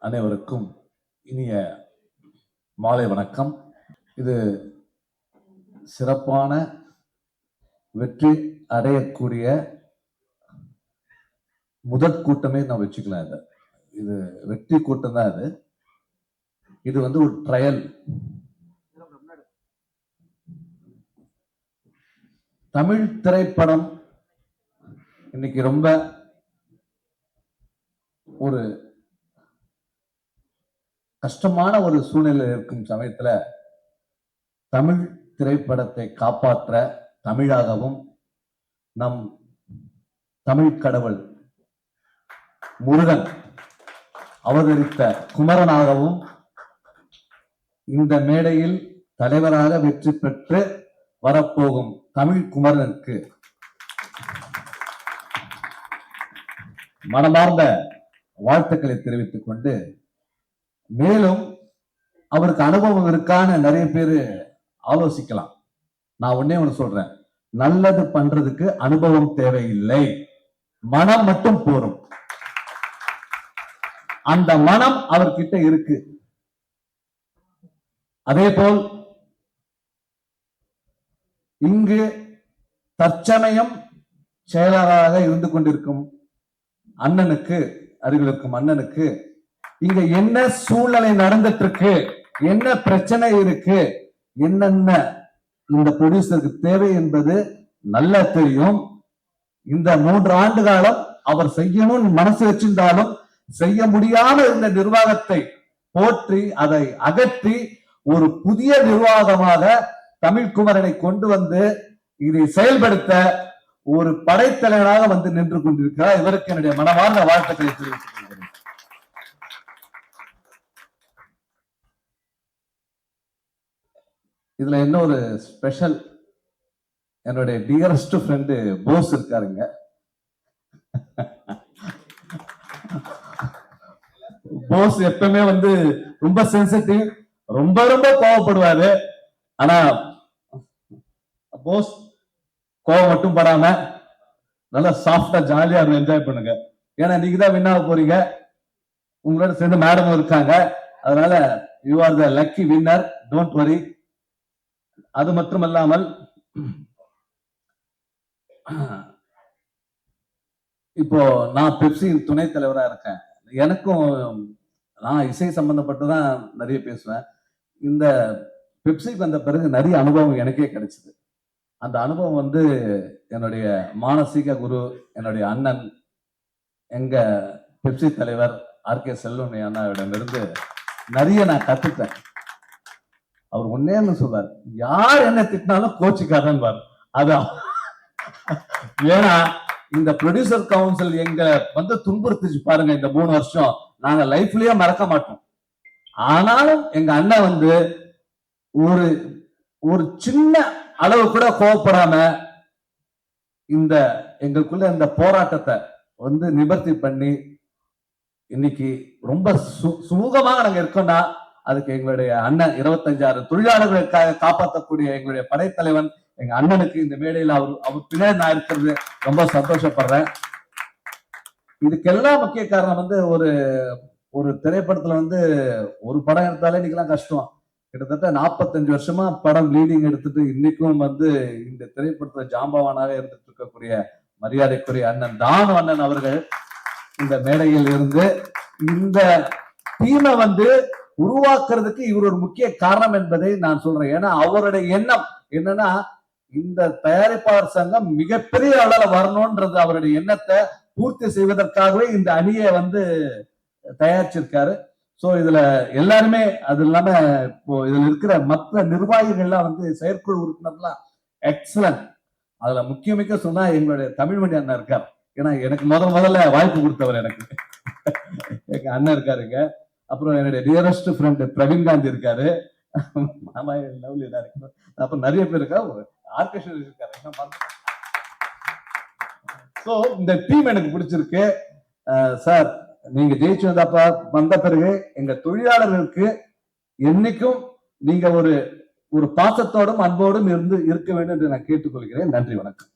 அனைவருக்கும் இனிய மாலை வணக்கம். இது சிறப்பான வெற்றி அடையக்கூடிய முதற் கூட்டமே நான் வச்சுக்கலாம். இது வெற்றி கூட்டம் தான். இது ஒரு ட்ரையல். தமிழ் திரைப்படம் இன்னைக்கு ரொம்ப ஒரு கஷ்டமான ஒரு சூழ்நிலை இருக்கும் சமயத்துல தமிழ் திரைப்படத்தை காப்பாற்ற தமிழாகவும் நம் தமிழ் கடவுள் முருகன் அவதரித்த குமரனாகவும் இந்த மேடையில் தலைவராக வெற்றி பெற்று வரப்போகும் தமிழ் குமரனுக்கு மனமார்ந்த வாழ்த்துக்களை தெரிவித்துக் கொண்டு, மேலும் அவருக்கு அனுபவம் இருக்கான்னு நிறைய பேர் ஆலோசிக்கலாம். நான் ஒன்னே ஒண்ணு சொல்றேன், நல்லது பண்றதுக்கு அனுபவம் தேவையில்லை, மனம் மட்டும் போரும். அந்த மனம் அவர்கிட்ட இருக்கு. அதே போல் இங்கு தற்சமயம் செயலாளராக இருந்து கொண்டிருக்கும் அண்ணனுக்கு, அருகில் இருக்கும் அண்ணனுக்கு இங்க என்ன சூழ்நிலை நடந்துட்டு இருக்கு, என்ன பிரச்சனை இருக்கு, என்னென்ன இந்த ப்ரொடியூசருக்கு தேவை என்பது நல்லா தெரியும். இந்த 3 ஆண்டு காலம் அவர் செய்யணும்னு மனசு வச்சிருந்தாலும் செய்ய முடியாம இருந்த நிர்வாகத்தை போற்றி அதை அகற்றி ஒரு புதிய நிர்வாகமாக தமிழ்குமரனை கொண்டு வந்து இதை செயல்படுத்த ஒரு படைத்தலைவராக வந்து நின்று கொண்டிருக்கிறார். இவருக்கு என்னுடைய மனமார்ந்த வாழ்த்துக்களை தெரிவித்துக் கொள்கிறேன். இதுல இன்னொரு ஸ்பெஷல், என்னுடைய டியரஸ்ட் ஃப்ரெண்டு போஸ் இருக்காருங்க. போஸ் எப்பவுமே ரொம்ப சென்சிட்டிவ், ரொம்ப ரொம்ப கோவப்படுவாரு. ஆனா போஸ் கோவம் மட்டும் படாம நல்லா சாஃப்டா ஜாலியா என்ஜாய் பண்ணுங்க. ஏன்னா நீங்க தான் வின் ஆக போறீங்க, உங்களோட சேர்ந்து மேடமும் இருக்காங்க. அதனால you are the lucky winner, don't worry. அது மட்டுமல்லாமல் இப்போ நான் பெப்சி துணைத் தலைவரா இருக்கேன். எனக்கும் நான் இசை சம்பந்தப்பட்டுதான் நிறைய பேசுவேன். இந்த பெப்சிக்கு வந்த பிறகு நிறைய அனுபவம் எனக்கே கிடைச்சது. அந்த அனுபவம் என்னுடைய மானசீக குரு, என்னுடைய அண்ணன், எங்க பெப்சி தலைவர் ஆர்.கே. செல்வமணி அண்ணாவிடமிருந்து நிறைய நான் கத்துட்டேன். அவர் ஒன்னே சொல்வார், யார் என்ன திட்டினாலும் கோச்சிக்காதான் பாரு. அதான், ஏன்னா இந்த ப்ரொடியூசர் கவுன்சில் எங்க துன்புறுத்திச்சு பாருங்க. இந்த 3 வருஷம் நாங்க லைஃப்லயே மறக்க மாட்டோம். ஆனாலும் எங்க அண்ணன் ஒரு ஒரு சின்ன அளவு கூட கோவப்படாம இந்த எங்களுக்குள்ள இந்த போராட்டத்தை நிவர்த்தி பண்ணி இன்னைக்கு ரொம்ப சுமூகமாக நாங்க இருக்கோம்னா அதுக்கு எங்களுடைய அண்ணன் 25,000 தொழிலாளர்களுக்காக காப்பாற்றக்கூடிய எங்களுடைய படைத்தலைவன் எங்க அண்ணனுக்கு இந்த மேடையில் அவர் பின்னாடி நான் இருக்கிறது ரொம்ப சந்தோஷப்படுறேன். இதுக்கெல்லாம் முக்கிய காரணம் ஒரு ஒரு திரைப்படத்துல ஒரு படம் எடுத்தாலே இன்னைக்கெல்லாம் கஷ்டம். கிட்டத்தட்ட 45 வருஷமா படம் லீடிங் எடுத்துட்டு இன்னைக்கும் இந்த திரைப்படத்துல ஜாம்பவானாக இருந்துட்டு இருக்கக்கூடிய மரியாதைக்குரிய அண்ணன் தானு அண்ணன் அவர்கள் இந்த மேடையில் இருந்து இந்த டீமை உருவாக்குறதுக்கு இவர் ஒரு முக்கிய காரணம் என்பதை நான் சொல்றேன். ஏன்னா அவருடைய எண்ணம் என்னன்னா, இந்த தயாரிப்பாளர் சங்கம் மிகப்பெரிய அளவுல வரணும்ன்றது அவருடைய எண்ணத்தை பூர்த்தி செய்வதற்காகவே இந்த அணியை தயாரிச்சிருக்காரு. சோ இதுல எல்லாருமே, அது இல்லாம இப்போ இதுல இருக்கிற மற்ற நிர்வாகிகள்லாம் செயற்குழு உறுப்பினர்லாம் எக்ஸலன்ட். அதுல முக்கிய சொன்னா எங்களுடைய தமிழ்மணி அண்ணன் இருக்கார். ஏன்னா எனக்கு முதல்ல வாய்ப்பு கொடுத்தவர் எனக்கு எங்க அண்ணன் இருக்காருங்க. அப்புறம் என்னுடைய டியரஸ்ட் ஃப்ரெண்ட் பிரவீன் காந்தி இருக்காரு, மாமா லவ்லி இருக்கு. அப்புறம் நிறைய பேர் இருக்கா, ஆர்கெஸ்ட்ரா இருக்காரு. சோ இந்த டீம் எனக்கு பிடிச்சிருக்கு சார். நீங்க ஜெயிச்சு வந்த பிறகு எங்க தொழிலாளர்களுக்கு என்னைக்கும் நீங்க ஒரு பாசத்தோடும் அன்போடும் இருக்க வேண்டும் என்று நான் கேட்டுக்கொள்கிறேன். நன்றி, வணக்கம்.